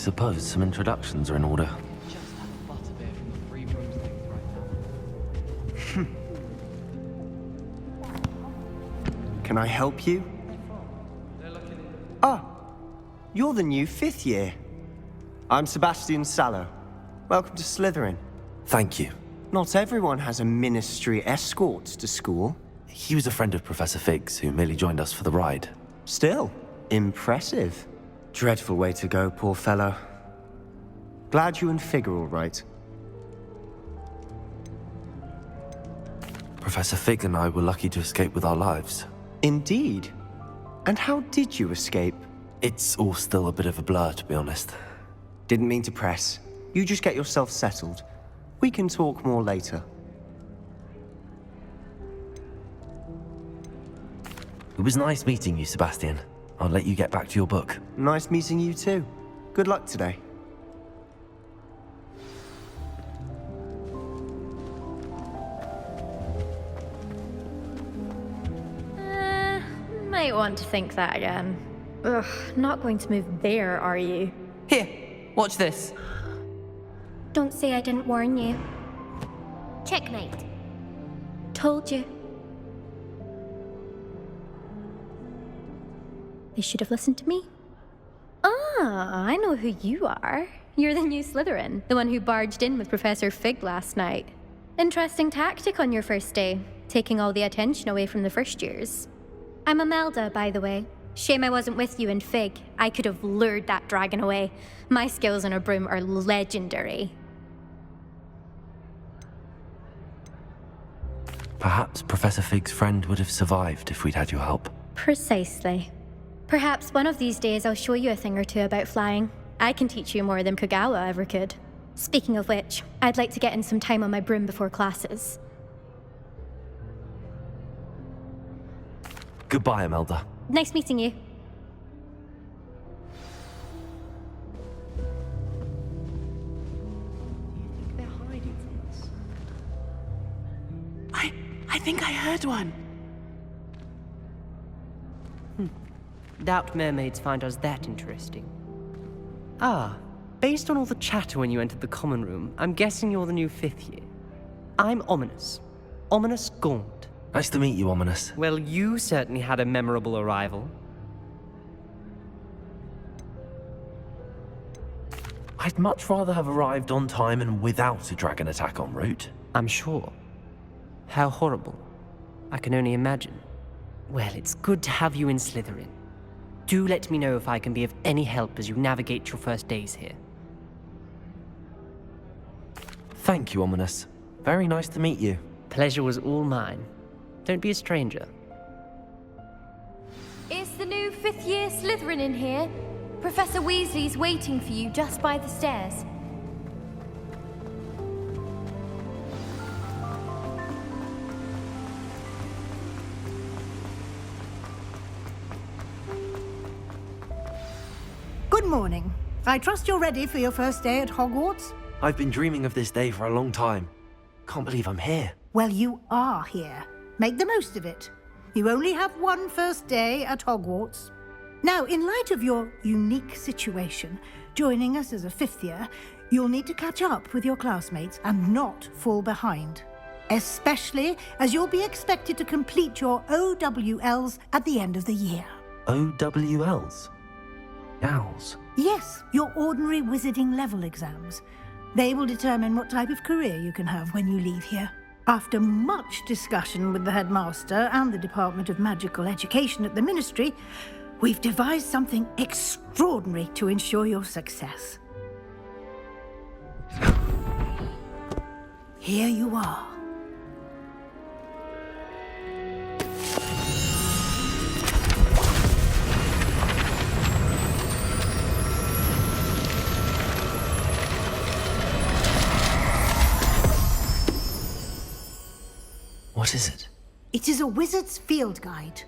suppose some introductions are in order. Just have butterbeer from the free rooms things right now. Can I help you? Ah, you're the new 5th year. I'm Sebastian Sallow. Welcome to Slytherin. Thank you. Not everyone has a ministry escort to school. He was a friend of Professor Fig's who merely joined us for the ride. Still, impressive. Dreadful way to go, poor fellow. Glad you and Fig are all right. Professor Fig and I were lucky to escape with our lives. Indeed. And how did you escape? It's all still a bit of a blur, to be honest. Didn't mean to press. You just get yourself settled. We can talk more later. It was nice meeting you, Sebastian. I'll let you get back to your book. Nice meeting you too. Good luck today. Might want to think that again. Ugh, not going to move there, are you? Here, watch this. Don't say I didn't warn you. Checkmate. Told you. They should have listened to me. Ah, I know who you are. You're the new Slytherin, the one who barged in with Professor Fig last night. Interesting tactic on your first day, taking all the attention away from the first years. I'm Imelda, by the way. Shame I wasn't with you in Fig. I could have lured that dragon away. My skills on a broom are legendary. Perhaps Professor Fig's friend would have survived if we'd had your help. Precisely. Perhaps one of these days I'll show you a thing or two about flying. I can teach you more than Kogawa ever could. Speaking of which, I'd like to get in some time on my broom before classes. Goodbye, Imelda. Nice meeting you. They're hiding from us. I think I heard one. Doubt mermaids find us that interesting. Ah, based on all the chatter when you entered the common room, I'm guessing you're the new 5th year. I'm Ominous. Ominous Gaunt. Nice to meet you, Ominous. Well, you certainly had a memorable arrival. I'd much rather have arrived on time and without a dragon attack en route. I'm sure. How horrible. I can only imagine. Well, it's good to have you in Slytherin. Do let me know if I can be of any help as you navigate your first days here. Thank you, Ominous. Very nice to meet you. Pleasure was all mine. Don't be a stranger. Is the new 5th year Slytherin in here? Professor Weasley's waiting for you just by the stairs. Good morning. I trust you're ready for your first day at Hogwarts? I've been dreaming of this day for a long time. Can't believe I'm here. Well, you are here. Make the most of it. You only have one first day at Hogwarts. Now, in light of your unique situation, joining us as a 5th year, you'll need to catch up with your classmates and not fall behind. Especially as you'll be expected to complete your OWLs at the end of the year. OWLs? Owls? Yes, your ordinary wizarding level exams. They will determine what type of career you can have when you leave here. After much discussion with the headmaster and the Department of Magical Education at the Ministry, we've devised something extraordinary to ensure your success. Here you are. What is it? It is a wizard's field guide.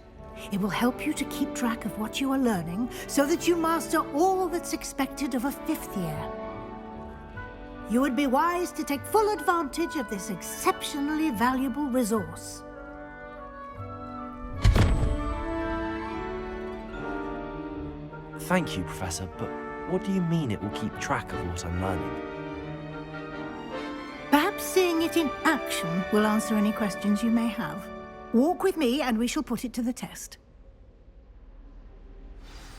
It will help you to keep track of what you are learning so that you master all that's expected of a 5th year. You would be wise to take full advantage of this exceptionally valuable resource. Thank you, Professor, but What do you mean it will keep track of what I'm learning? Perhaps seeing it in action will answer any questions you may have. Walk with me and we shall put it to the test.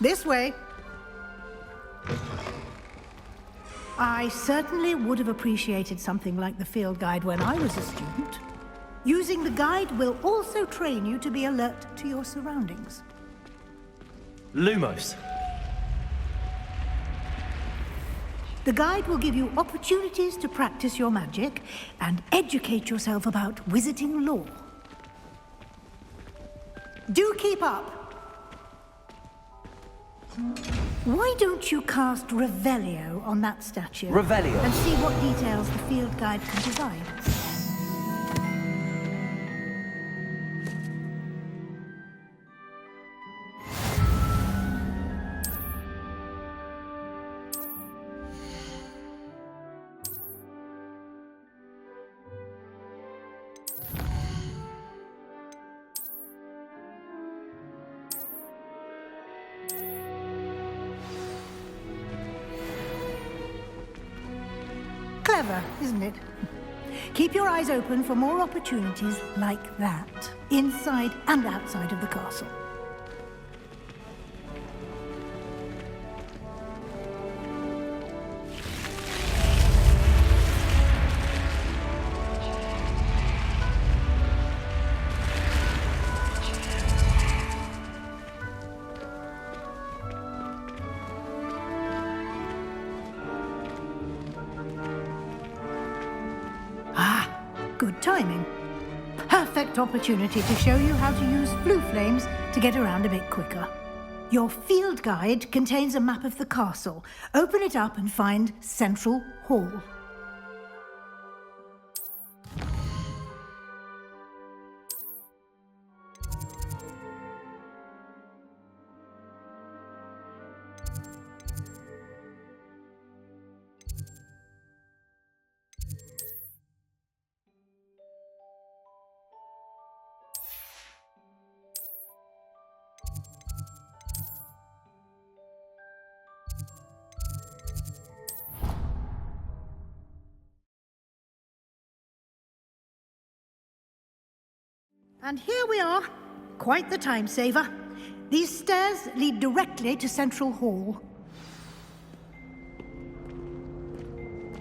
This way. I certainly would have appreciated something like the field guide when I was a student. Using the guide will also train you to be alert to your surroundings. Lumos. The guide will give you opportunities to practice your magic and educate yourself about wizarding lore. Do keep up. Why don't you cast Revelio on that statue? Revelio? And see what details the field guide can provide. Clever, isn't it? Keep your eyes open for more opportunities like that, inside and outside of the castle. Good timing. Perfect opportunity to show you how to use blue flames to get around a bit quicker. Your field guide contains a map of the castle. Open it up and find Central Hall. And here we are. Quite the time saver. These stairs lead directly to Central Hall.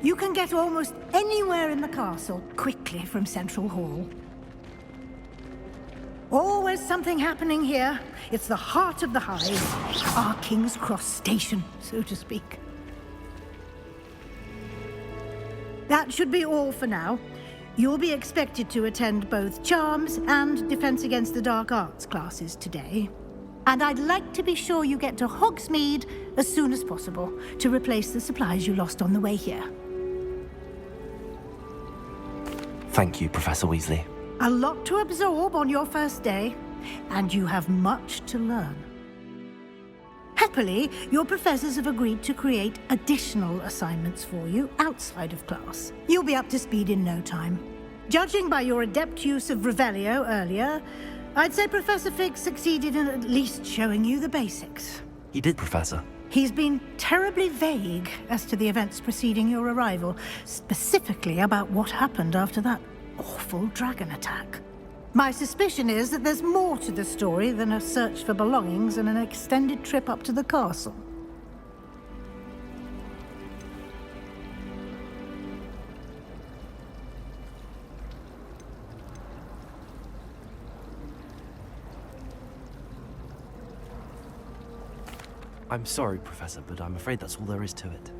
You can get almost anywhere in the castle quickly from Central Hall. Always something happening here. It's the heart of the hive, our King's Cross station, so to speak. That should be all for now. You'll be expected to attend both Charms and Defense Against the Dark Arts classes today. And I'd like to be sure you get to Hogsmeade as soon as possible to replace the supplies you lost on the way here. Thank you, Professor Weasley. A lot to absorb on your first day, and you have much to learn. Happily, your professors have agreed to create additional assignments for you outside of class. You'll be up to speed in no time. Judging by your adept use of Revelio earlier, I'd say Professor Fig succeeded in at least showing you the basics. He did, Professor. He's been terribly vague as to the events preceding your arrival, specifically about what happened after that awful dragon attack. My suspicion is that there's more to the story than a search for belongings and an extended trip up to the castle. I'm sorry, Professor, but I'm afraid that's all there is to it.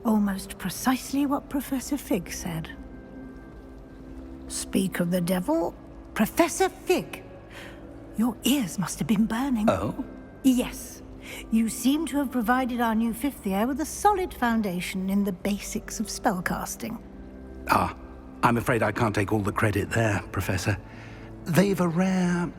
Almost precisely what Professor Fig said. Speak of the devil, Professor Fig. Your ears must have been burning. Oh? Yes. You seem to have provided our new fifth year with a solid foundation in the basics of spellcasting. Ah, I'm afraid I can't take all the credit there, Professor. They've a rare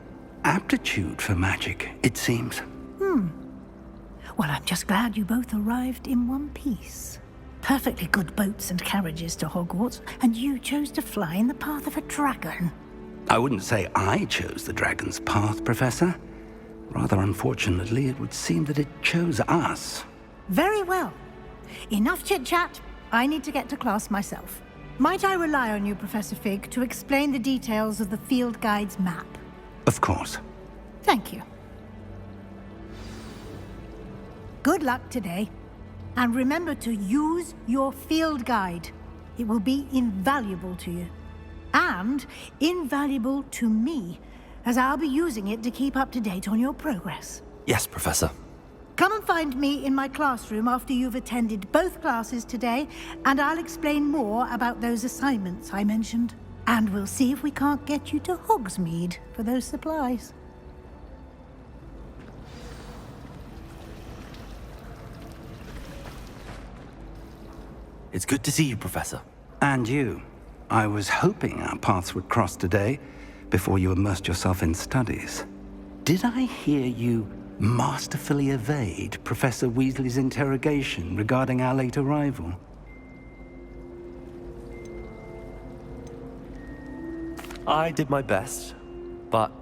aptitude for magic, it seems. Well, I'm just glad you both arrived in one piece. Perfectly good boats and carriages to Hogwarts, and you chose to fly in the path of a dragon. I wouldn't say I chose the dragon's path, Professor. Rather unfortunately, it would seem that it chose us. Very well. Enough chit-chat. I need to get to class myself. Might I rely on you, Professor Fig, to explain the details of the field guide's map? Of course. Thank you. Good luck today. And remember to use your field guide. It will be invaluable to you. And invaluable to me, as I'll be using it to keep up to date on your progress. Yes, Professor. Come and find me in my classroom after you've attended both classes today, and I'll explain more about those assignments I mentioned. And we'll see if we can't get you to Hogsmeade for those supplies. It's good to see you, Professor. And you. I was hoping our paths would cross today, before you immersed yourself in studies. Did I hear you masterfully evade Professor Weasley's interrogation regarding our late arrival? I did my best, but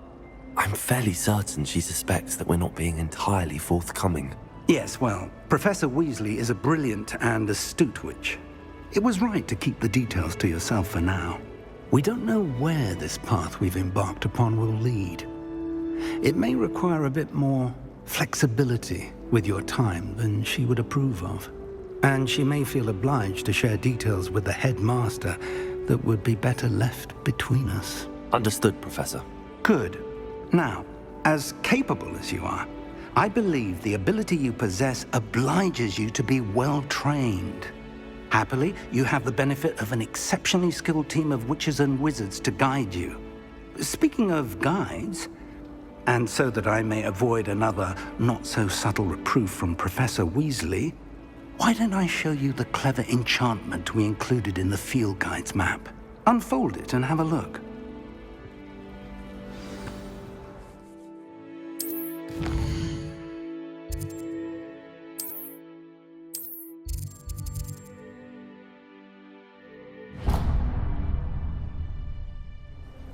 I'm fairly certain she suspects that we're not being entirely forthcoming. Yes, well, Professor Weasley is a brilliant and astute witch. It was right to keep the details to yourself for now. We don't know where this path we've embarked upon will lead. It may require a bit more flexibility with your time than she would approve of. And she may feel obliged to share details with the headmaster that would be better left between us. Understood, Professor. Good. Now, as capable as you are, I believe the ability you possess obliges you to be well-trained. Happily, you have the benefit of an exceptionally skilled team of witches and wizards to guide you. Speaking of guides, and so that I may avoid another not-so-subtle reproof from Professor Weasley, why don't I show you the clever enchantment we included in the field guide's map? Unfold it and have a look.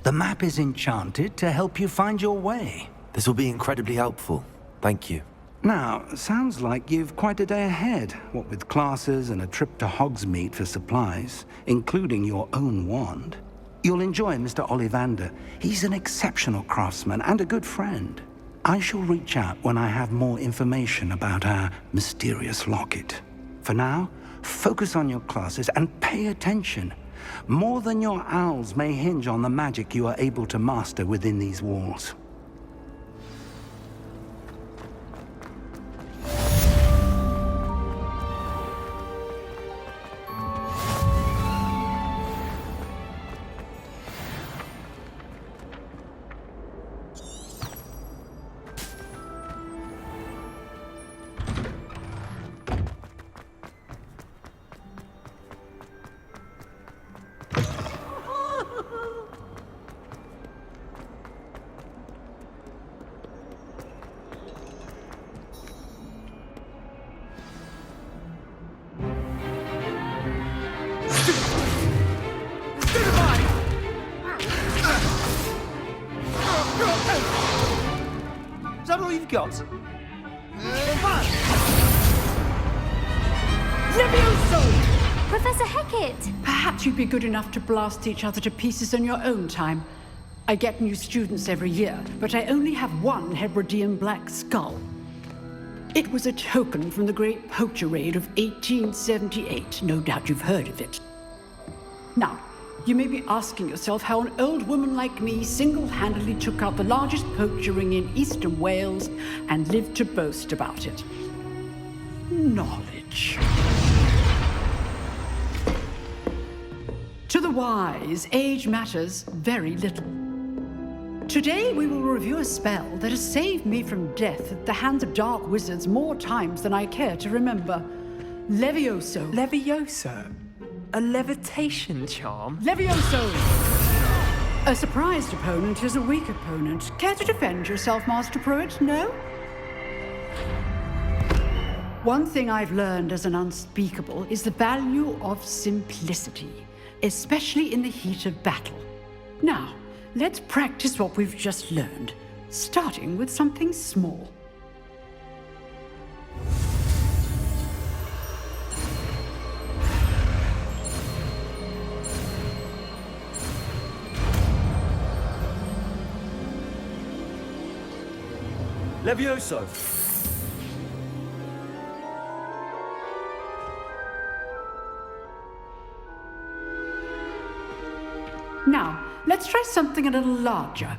The map is enchanted to help you find your way. This will be incredibly helpful. Thank you. Now, sounds like you've quite a day ahead, what with classes and a trip to Hogsmeade for supplies, including your own wand. You'll enjoy Mr. Ollivander. He's an exceptional craftsman and a good friend. I shall reach out when I have more information about our mysterious locket. For now, focus on your classes and pay attention. More than your owls may hinge on the magic you are able to master within these walls. Is that all you've got? Levioso! Professor Hecat! Perhaps you'd be good enough to blast each other to pieces in your own time. I get new students every year, but I only have one Hebridean black skull. It was a token from the Great Poacher Raid of 1878. No doubt you've heard of it. Now, you may be asking yourself how an old woman like me single-handedly took out the largest poacher ring in eastern Wales and lived to boast about it. Knowledge. To the wise, age matters very little. Today we will review a spell that has saved me from death at the hands of dark wizards more times than I care to remember. Levioso. Levioso? A levitation charm? Levioso! A surprised opponent is a weak opponent. Care to defend yourself, Master Pruitt? No? One thing I've learned as an unspeakable is the value of simplicity, especially in the heat of battle. Now, let's practice what we've just learned. starting with something small. Levioso! Now, let's try something a little larger.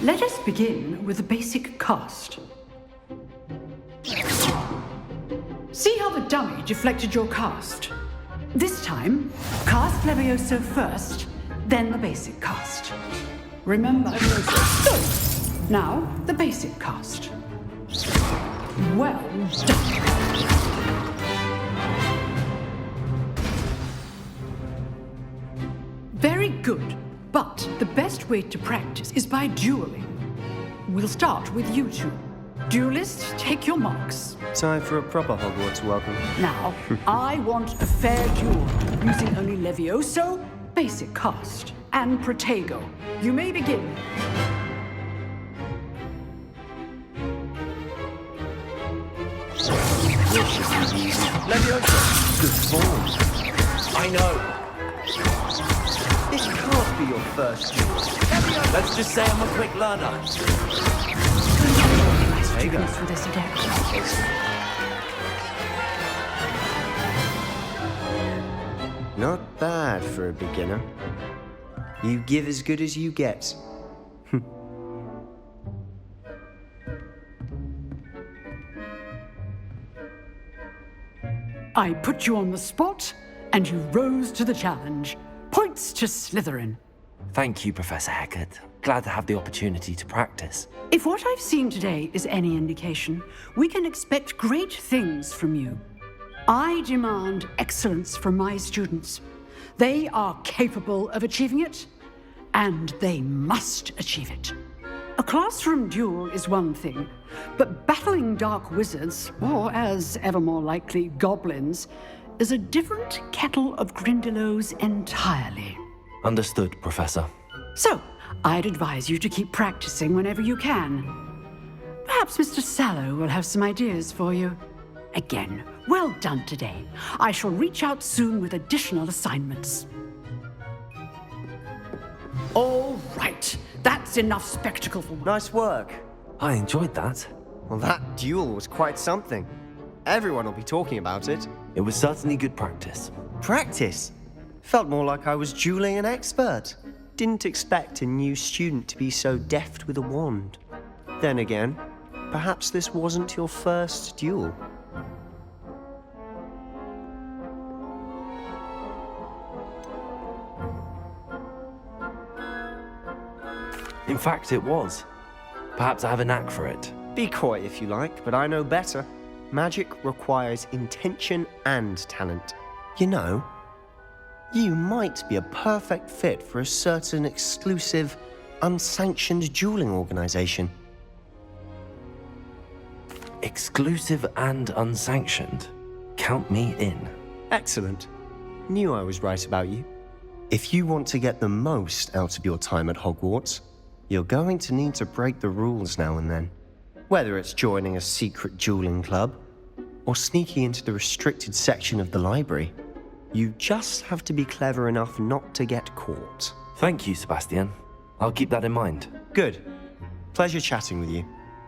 Let us begin with the basic cast. See how the dummy deflected your cast? This time, cast Levioso first, then the basic cast. Remember, so, now the basic cast. Well done. Very good, but the best way to practice is by dueling. We'll start with you two. Duelists, take your marks. Time for a proper Hogwarts welcome. Now, I want a fair duel, using only Levioso, basic cast, and Protego. You may begin. Levioso! Good form. I know. This can't be your first duel. Let's just say I'm a quick learner. Students for this deck. Not bad for a beginner. You give as good as you get. I put you on the spot, and you rose to the challenge. Points to Slytherin. Thank you, Professor Hecat. Glad to have the opportunity to practice. If what I've seen today is any indication, we can expect great things from you. I demand excellence from my students. They are capable of achieving it, and they must achieve it. A classroom duel is one thing, but battling dark wizards, or as ever more likely, goblins, is a different kettle of Grindylows entirely. Understood, Professor. So, I'd advise you to keep practicing whenever you can. Perhaps Mr. Sallow will have some ideas for you. Again, well done today. I shall reach out soon with additional assignments. All right, that's enough spectacle for Nice work. I enjoyed that. Well, that duel was quite something. Everyone will be talking about it. It was certainly good practice. Practice? Felt more like I was dueling an expert. Didn't expect a new student to be so deft with a wand. Then again, perhaps this wasn't your first duel. In fact, it was. Perhaps I have a knack for it. Be coy if you like, but I know better. Magic requires intention and talent. You know, you might be a perfect fit for a certain exclusive, unsanctioned dueling organization. Exclusive and unsanctioned. Count me in. Excellent. Knew I was right about you. If you want to get the most out of your time at Hogwarts, you're going to need to break the rules now and then. Whether it's joining a secret dueling club, or sneaking into the restricted section of the library, you just have to be clever enough not to get caught. Thank you, Sebastian. I'll keep that in mind. Good. Pleasure chatting with you.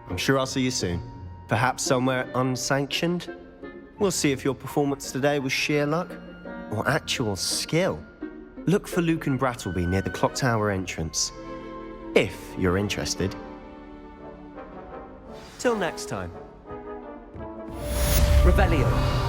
I'm sure I'll see you soon. Perhaps somewhere unsanctioned? We'll see if your performance today was sheer luck or actual skill. Look for Luke and Brattleby near the clock tower entrance, if you're interested. Till next time. Revelio.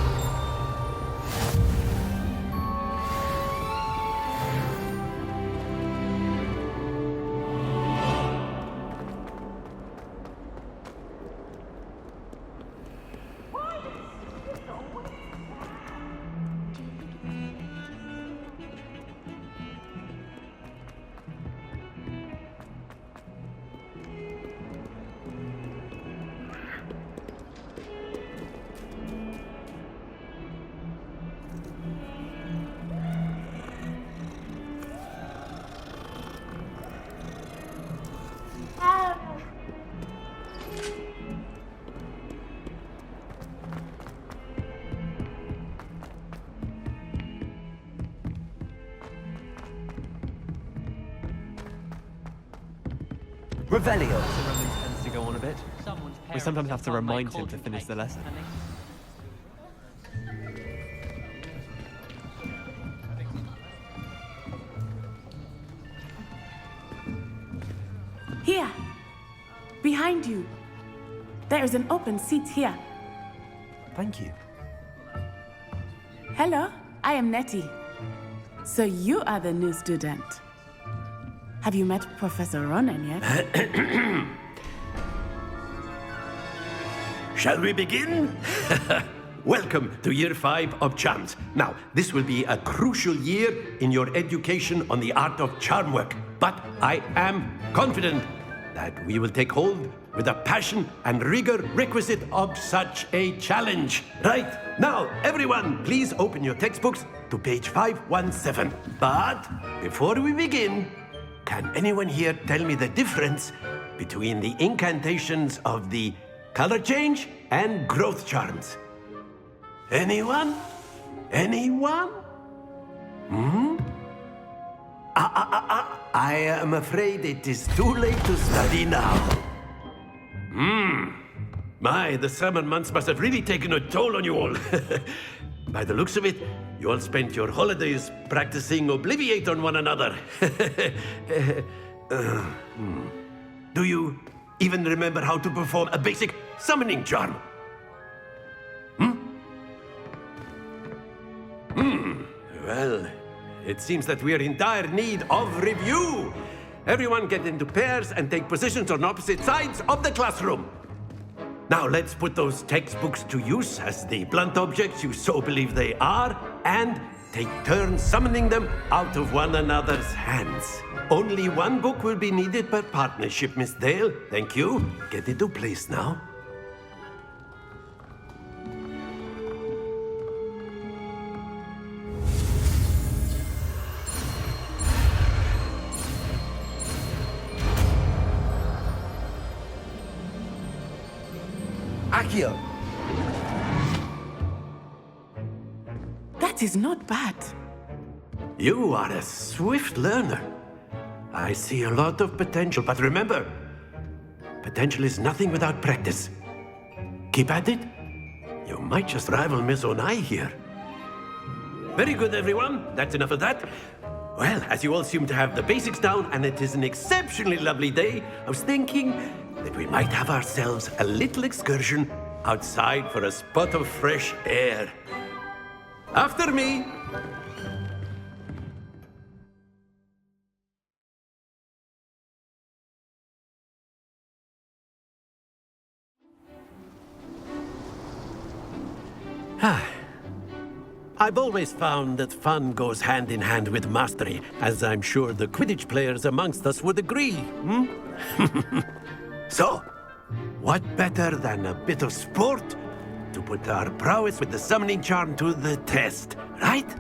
Revelio. The Roman tends to go on a bit. We sometimes have to remind him to finish the lesson. Here, behind you. There is an open seat here. Thank you. Hello, I am Nettie. So you are the new student. Have you met Professor Ronan yet? Shall we begin? Welcome to Year 5 of Charms. Now, this will be a crucial year in your education on the art of charm work. But I am confident that we will take hold with the passion and rigor requisite of such a challenge. Right, now, everyone, please open your textbooks to page 517. But before we begin, can anyone here tell me the difference between the incantations of the color change and growth charms? Anyone? Anyone? I am afraid it is too late to study now. My, the summer months must have really taken a toll on you all. By the looks of it, you all spent your holidays practicing Obliviate on one another. Do you even remember how to perform a basic summoning charm? Well, it seems that we are in dire need of review. Everyone get into pairs and take positions on opposite sides of the classroom. Now let's put those textbooks to use as the blunt objects you so believe they are, and take turns summoning them out of one another's hands. Only one book will be needed per partnership, Miss Dale. Thank you. Get into place now. Accio. That is not bad. You are a swift learner. I see a lot of potential, but remember, potential is nothing without practice. Keep at it. You might just rival Miss Onai here. Very good, everyone. That's enough of that. Well, as you all seem to have the basics down, and it is an exceptionally lovely day, I was thinking that we might have ourselves a little excursion outside for a spot of fresh air. After me. I've always found that fun goes hand in hand with mastery, as I'm sure the Quidditch players amongst us would agree. So, what better than a bit of sport to put our prowess with the summoning charm to the test, right?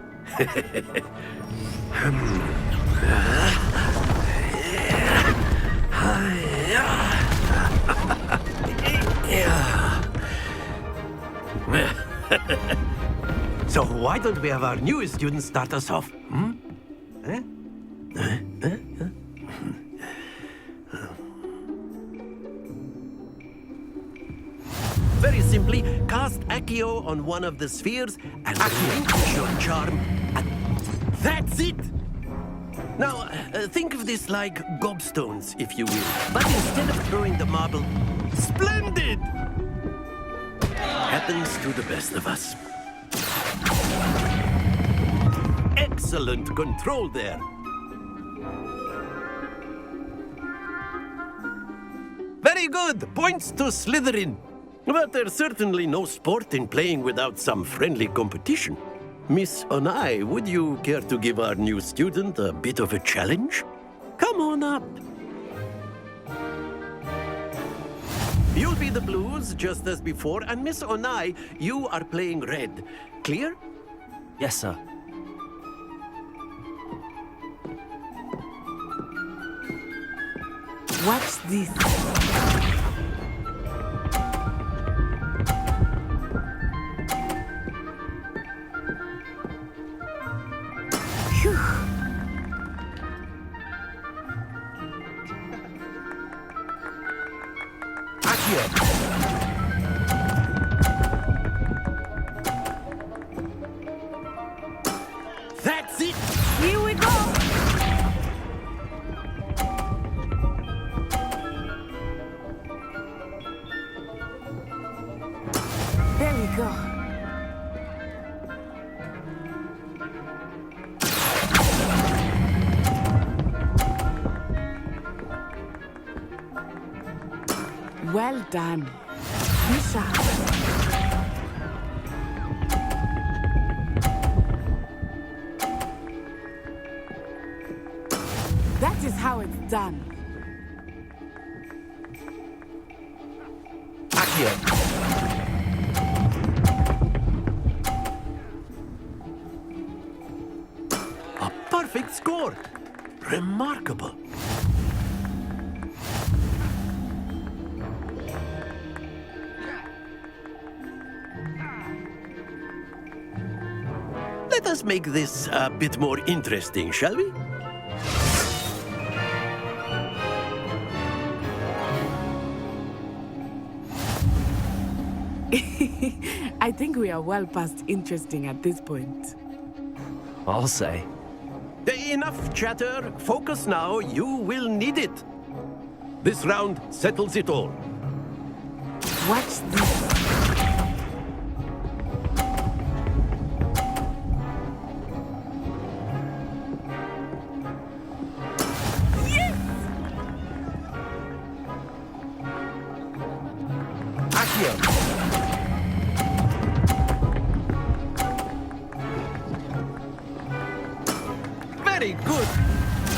So why don't we have our newest student start us off? Very simply, cast Accio on one of the spheres and relinquish your charm. That's it! Now, think of this like gobstones, if you will. But instead of throwing the marble, splendid! Happens to the best of us. Excellent control there. Very good! Points to Slytherin. But there's certainly no sport in playing without some friendly competition. Miss Onai, would you care to give our new student a bit of a challenge? Come on up. You'll be the blues, just as before, and Miss Onai, you are playing red. Clear? Yes, sir. Watch this. Well done. Be sharp. That is how it's done. Accio. A perfect score. Remarkable. Let us make this a bit more interesting, shall we? I think we are well past interesting at this point. I'll say. Enough chatter. Focus now. You will need it. This round settles it all. Watch this. Very good.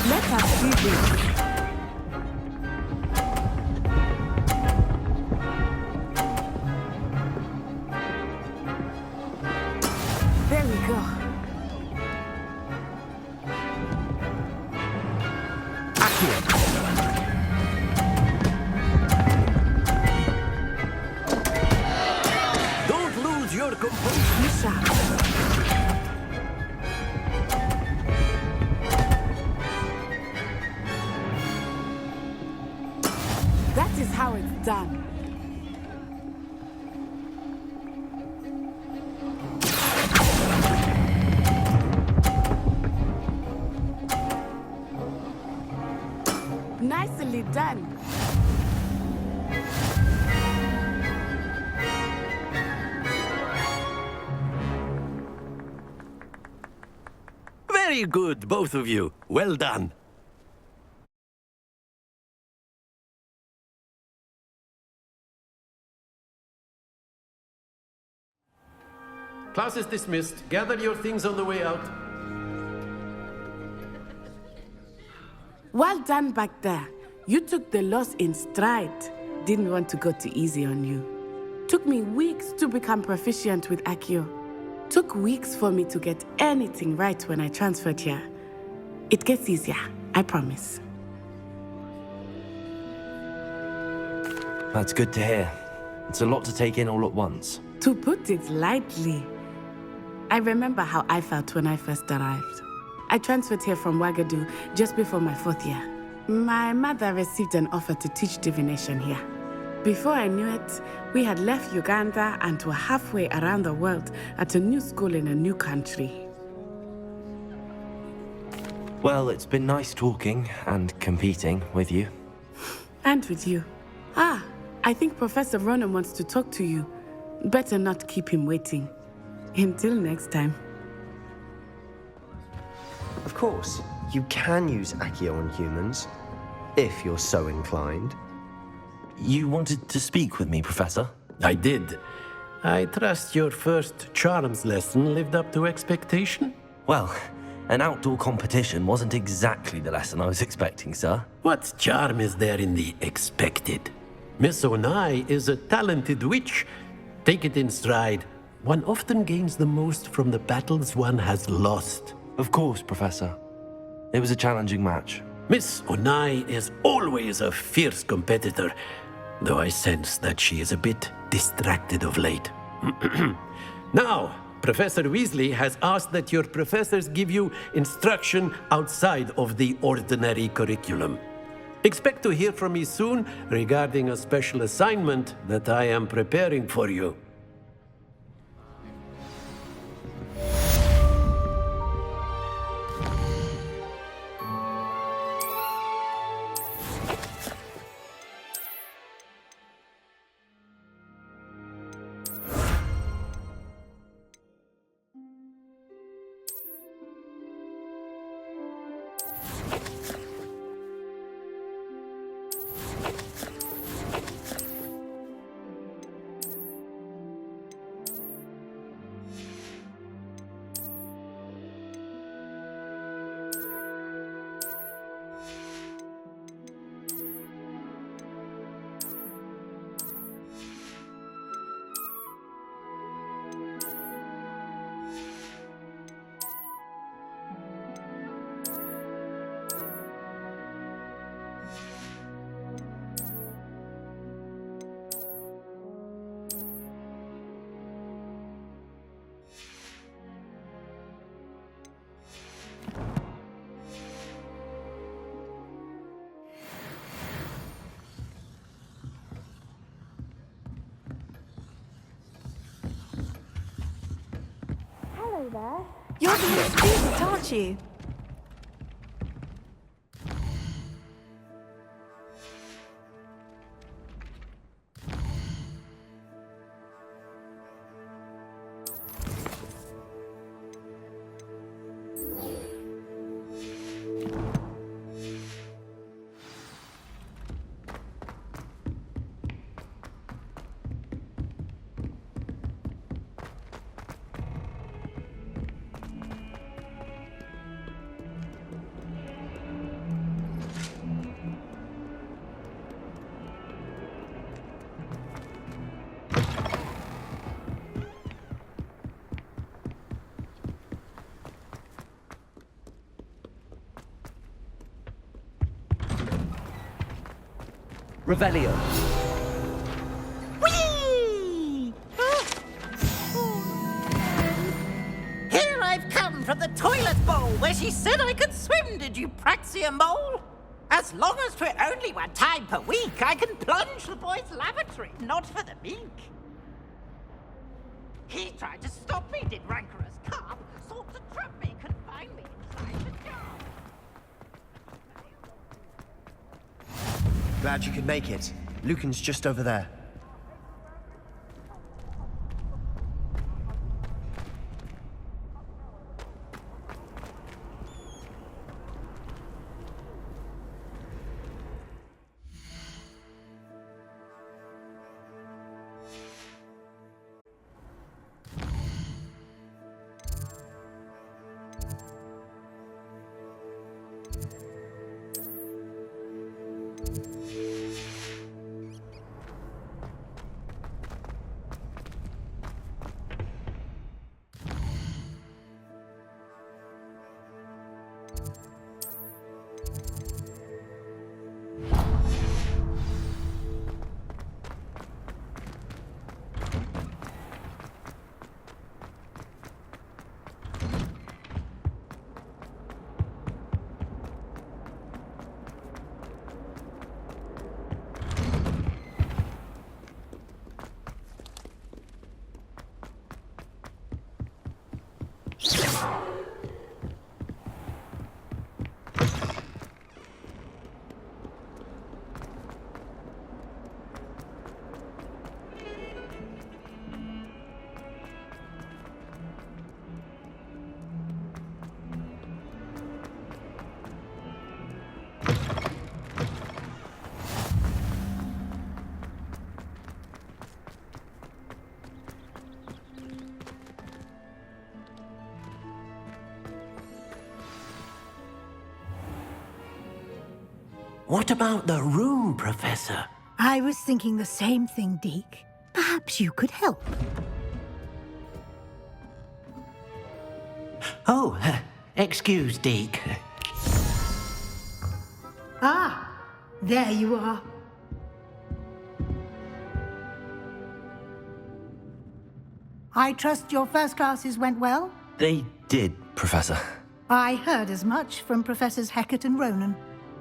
Let us see this. There we go. Don't lose your composure. Misha. That is how it's done. Nicely done. Very good, both of you. Well done. Class is dismissed. Gather your things on the way out. Well done back there. You took the loss in stride. Didn't want to go too easy on you. Took me weeks to become proficient with Accio. Took weeks for me to get anything right when I transferred here. It gets easier, I promise. That's good to hear. It's a lot to take in all at once. To put it lightly, I remember how I felt when I first arrived. I transferred here from Ouagadougou just before my 4th year. My mother received an offer to teach divination here. Before I knew it, we had left Uganda and were halfway around the world at a new school in a new country. Well, it's been nice talking and competing with you. And with you. Ah, I think Professor Ronan wants to talk to you. Better not keep him waiting. Until next time. Of course, you can use Accio on humans, if you're so inclined. You wanted to speak with me, Professor? I did. I trust your first charms lesson lived up to expectation? Well, an outdoor competition wasn't exactly the lesson I was expecting, sir. What charm is there in the expected? Miss Onai is a talented witch. Take it in stride. One often gains the most from the battles one has lost. Of course, Professor. It was a challenging match. Miss Onai is always a fierce competitor, though I sense that she is a bit distracted of late. Now, Professor Weasley has asked that your professors give you instruction outside of the ordinary curriculum. Expect to hear from me soon regarding a special assignment that I am preparing for you. Hello there. You're the new student, aren't you? Revelio. Whee! Here I've come from the toilet bowl where she said I could swim, did you praxia mole? As long as for only 1 time per week, I can plunge the boy's lavatory, not for the meek. He tried to stop me, did rancorous carp, sought to trap me, confine me inside the jar. Glad you could make it. Lucan's just over there. What about the room, Professor? I was thinking the same thing, Deke. Perhaps you could help. Oh, excuse, Deke. Ah, there you are. I trust your first classes went well? They did, Professor. I heard as much from Professors Hecat and Ronan.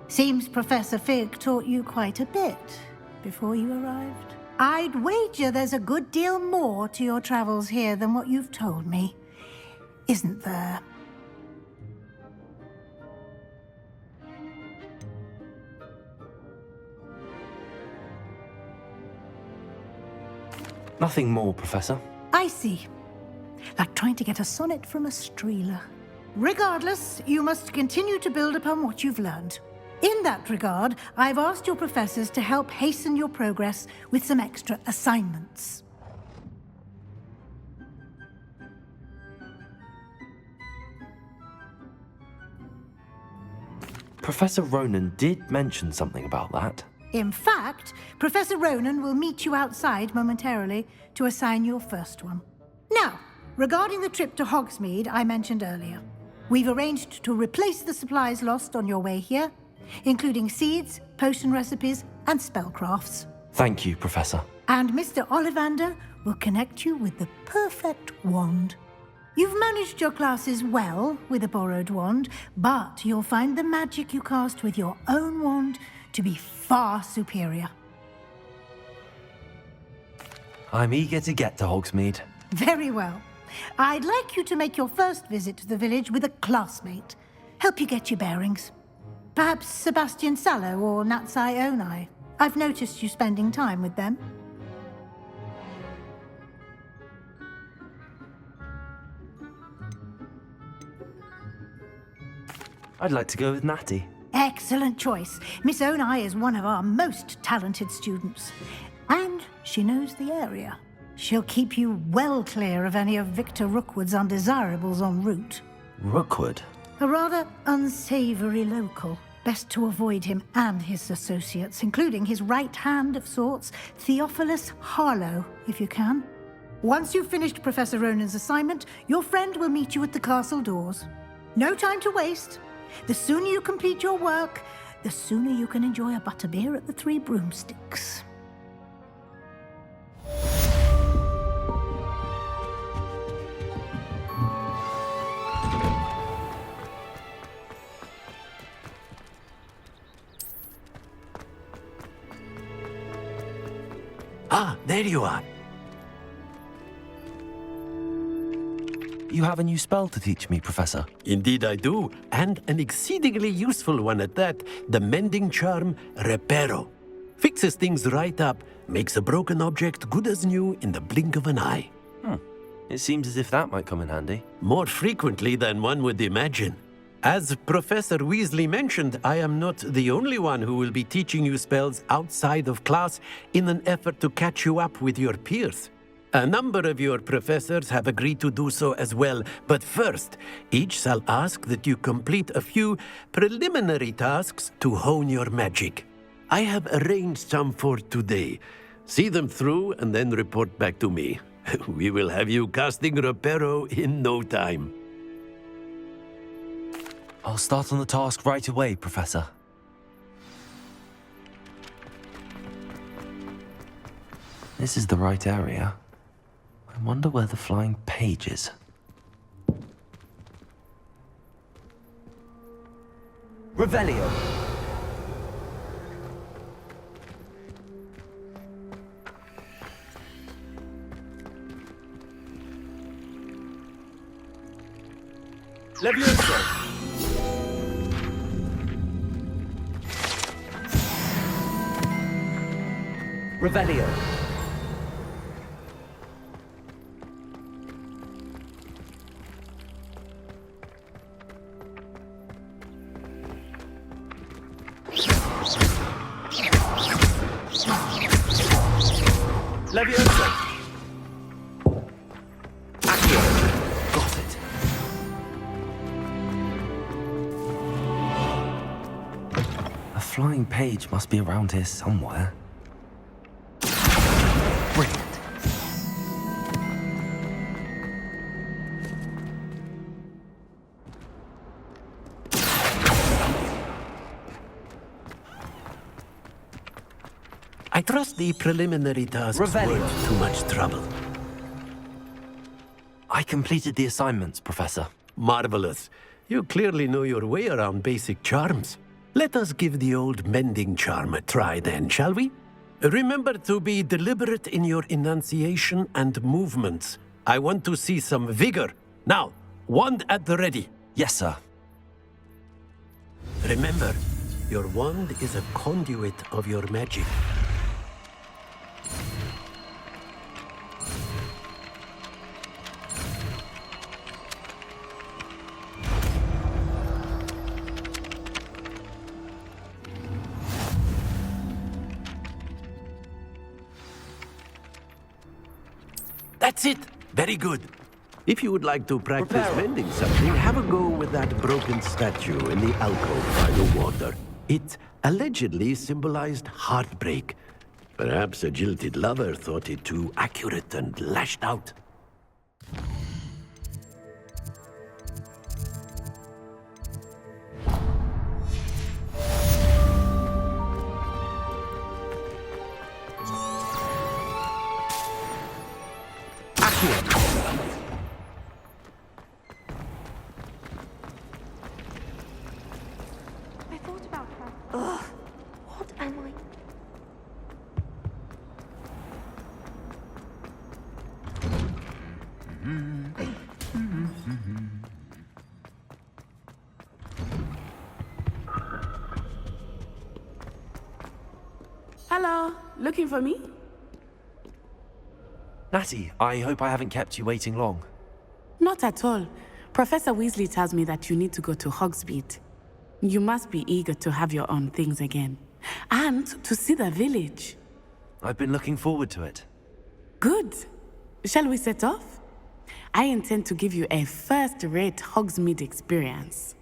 Seems Professor Fig taught you quite a bit before you arrived. I'd wager there's a good deal more to your travels here than what you've told me. Isn't there? Nothing more, Professor. I see. Like trying to get a sonnet from a streeler. Regardless, you must continue to build upon what you've learned. In that regard, I've asked your professors to help hasten your progress with some extra assignments. Professor Ronan did mention something about that. In fact, Professor Ronan will meet you outside momentarily to assign your first one. Now, regarding the trip to Hogsmeade I mentioned earlier, we've arranged to replace the supplies lost on your way here, including seeds, potion recipes, and spellcrafts. Thank you, Professor. And Mr. Ollivander will connect you with the perfect wand. You've managed your classes well with a borrowed wand, but you'll find the magic you cast with your own wand to be far superior. I'm eager to get to Hogsmeade. Very well. I'd like you to make your first visit to the village with a classmate. Help you get your bearings. Perhaps Sebastian Sallow or Natsai Onai. I've noticed you spending time with them. I'd like to go with Natty. Excellent choice. Miss Onai is one of our most talented students. And she knows the area. She'll keep you well clear of any of Victor Rookwood's undesirables en route. Rookwood? A rather unsavory local. Best to avoid him and his associates, including his right hand of sorts, Theophilus Harlow, if you can. Once you've finished Professor Ronan's assignment, your friend will meet you at the castle doors. No time to waste. The sooner you complete your work, the sooner you can enjoy a butterbeer at the Three Broomsticks. Ah, there you are. You have a new spell to teach me, Professor. Indeed I do, and an exceedingly useful one at that. The mending charm, Reparo. Fixes things right up, makes a broken object good as new in the blink of an eye. It seems as if that might come in handy. More frequently than one would imagine. As Professor Weasley mentioned, I am not the only one who will be teaching you spells outside of class in an effort to catch you up with your peers. A number of your professors have agreed to do so as well, but first, each shall ask that you complete a few preliminary tasks to hone your magic. I have arranged some for today. See them through and then report back to me. We will have you casting Reparo in no time. I'll start on the task right away, Professor. This is the right area. I wonder where the flying page is. Revelio. Levioso. Revelio. Levioso. Accio. Got it. A flying page must be around here somewhere. Brilliant. I trust the preliminary tasks weren't too much trouble. I completed the assignments, Professor. Marvelous. You clearly know your way around basic charms. Let us give the old mending charm a try then, shall we? Remember to be deliberate in your enunciation and movements. I want to see some vigor. Now, wand at the ready. Yes, sir. Remember, your wand is a conduit of your magic. That's it! Very good. If you would like to practice mending something, have a go with that broken statue in the alcove by the water. It allegedly symbolized heartbreak. Perhaps a jilted lover thought it too accurate and lashed out. I thought about her. Ugh. What am I? Hello, looking for me? Natty, I hope I haven't kept you waiting long. Not at all. Professor Weasley tells me that you need to go to Hogsmeade. You must be eager to have your own things again. And to see the village. I've been looking forward to it. Good. Shall we set off? I intend to give you a first-rate Hogsmeade experience.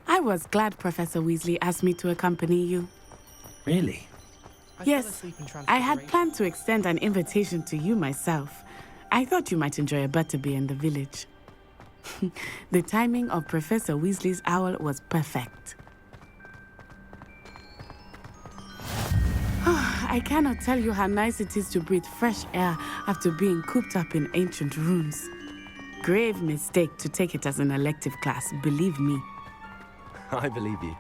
I was glad Professor Weasley asked me to accompany you. Really? Yes, I had planned to extend an invitation to you myself. I thought you might enjoy a butterbeer in the village. The timing of Professor Weasley's owl was perfect. I cannot tell you how nice it is to breathe fresh air after being cooped up in ancient rooms. Grave mistake to take it as an elective class, believe me. I believe you.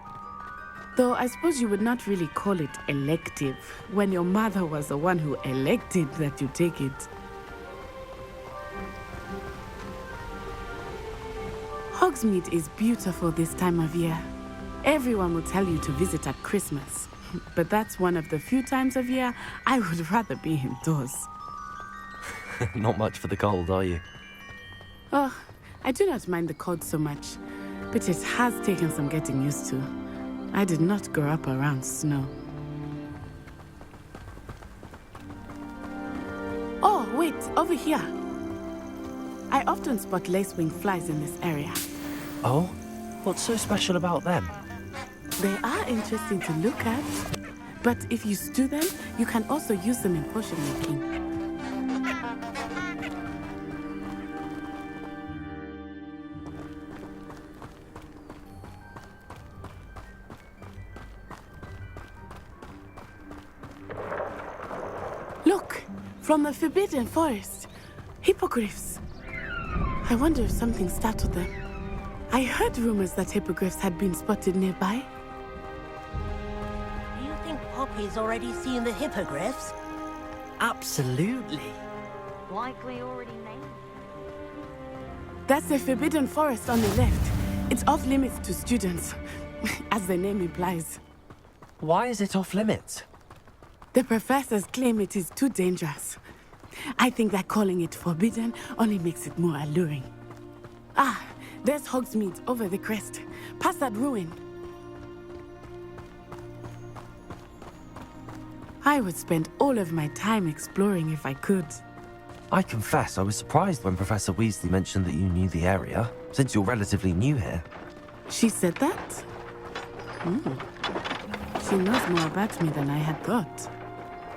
Though I suppose you would not really call it elective when your mother was the one who elected that you take it. Hogsmeade is beautiful this time of year. Everyone will tell you to visit at Christmas, but that's one of the few times of year I would rather be indoors. Not much for the cold, are you? Oh, I do not mind the cold so much, but it has taken some getting used to. I did not grow up around snow. Oh, wait, over here. I often spot lacewing flies in this area. Oh? What's so special about them? They are interesting to look at, but if you stew them, you can also use them in potion making. Look, from the Forbidden Forest, hippogriffs. I wonder if something startled them. I heard rumors that hippogriffs had been spotted nearby. Do you think Poppy's already seen the hippogriffs? Absolutely. Likely already named. That's the Forbidden Forest on the left. It's off limits to students, as the name implies. Why is it off limits? The professors claim it is too dangerous. I think that calling it forbidden only makes it more alluring. Ah, there's Hogsmeade over the crest, past that ruin. I would spend all of my time exploring if I could. I confess I was surprised when Professor Weasley mentioned that you knew the area, since you're relatively new here. She said that? She knows more about me than I had thought.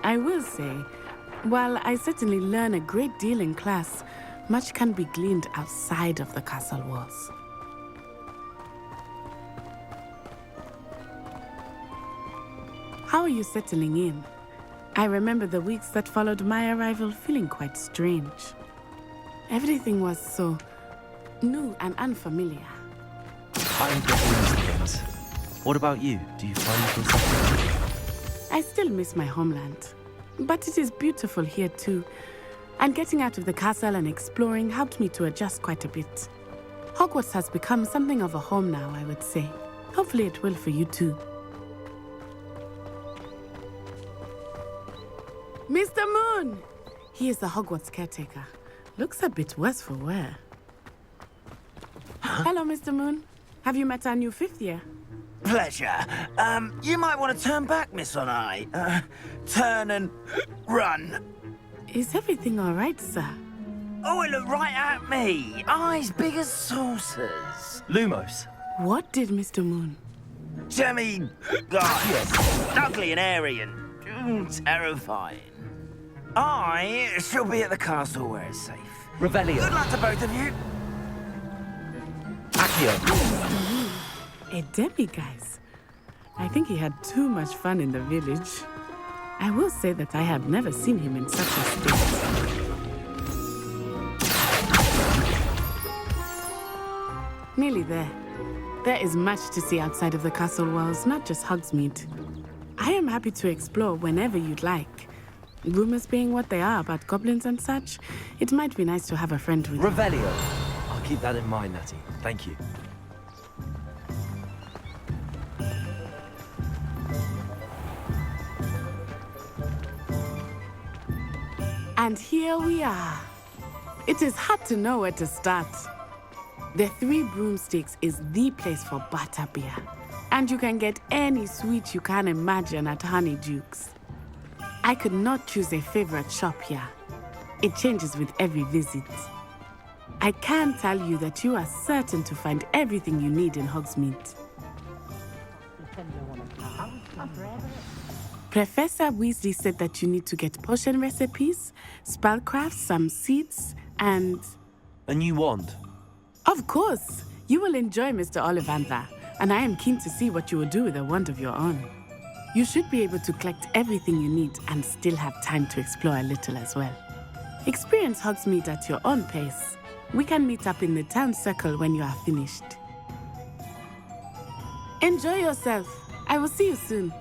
I will say, while I certainly learn a great deal in class, much can be gleaned outside of the castle walls. How are you settling in? I remember the weeks that followed my arrival feeling quite strange. Everything was so new and unfamiliar. I'm getting used to it. What about you? Do you find yourself settled? I still miss my homeland, but it is beautiful here too. And getting out of the castle and exploring helped me to adjust quite a bit. Hogwarts has become something of a home now, I would say. Hopefully it will for you too. Mr. Moon! He is the Hogwarts caretaker. Looks a bit worse for wear. Hello, Mr. Moon. Have you met our new fifth year? Pleasure. You might want to turn back, Miss Onai. Turn and run. Is everything all right, sir? Oh, it looked right at me. Eyes big as saucers. Lumos. What did Mr. Moon? Jemmy. Yes. Ugly and airy and terrifying. I shall be at the castle where it's safe. Revelio. Good luck to both of you. Accio. A demiguise. I think he had too much fun in the village. I will say that I have never seen him in such a state. Nearly there. There is much to see outside of the castle walls, not just Hogsmeade. I am happy to explore whenever you'd like. Rumors being what they are about goblins and such, it might be nice to have a friend with you. Revelio. I'll keep that in mind, Natty. Thank you. And here we are. It is hard to know where to start. The Three Broomsticks is the place for butterbeer. And you can get any sweet you can imagine at Honeydukes. I could not choose a favorite shop here. It changes with every visit. I can tell you that you are certain to find everything you need in Hogsmeade. Professor Weasley said that you need to get potion recipes, spellcraft, some seeds, and... A new wand? Of course! You will enjoy Mr. Ollivander, and I am keen to see what you will do with a wand of your own. You should be able to collect everything you need and still have time to explore a little as well. Experience Hogsmeade at your own pace. We can meet up in the town circle when you are finished. Enjoy yourself. I will see you soon.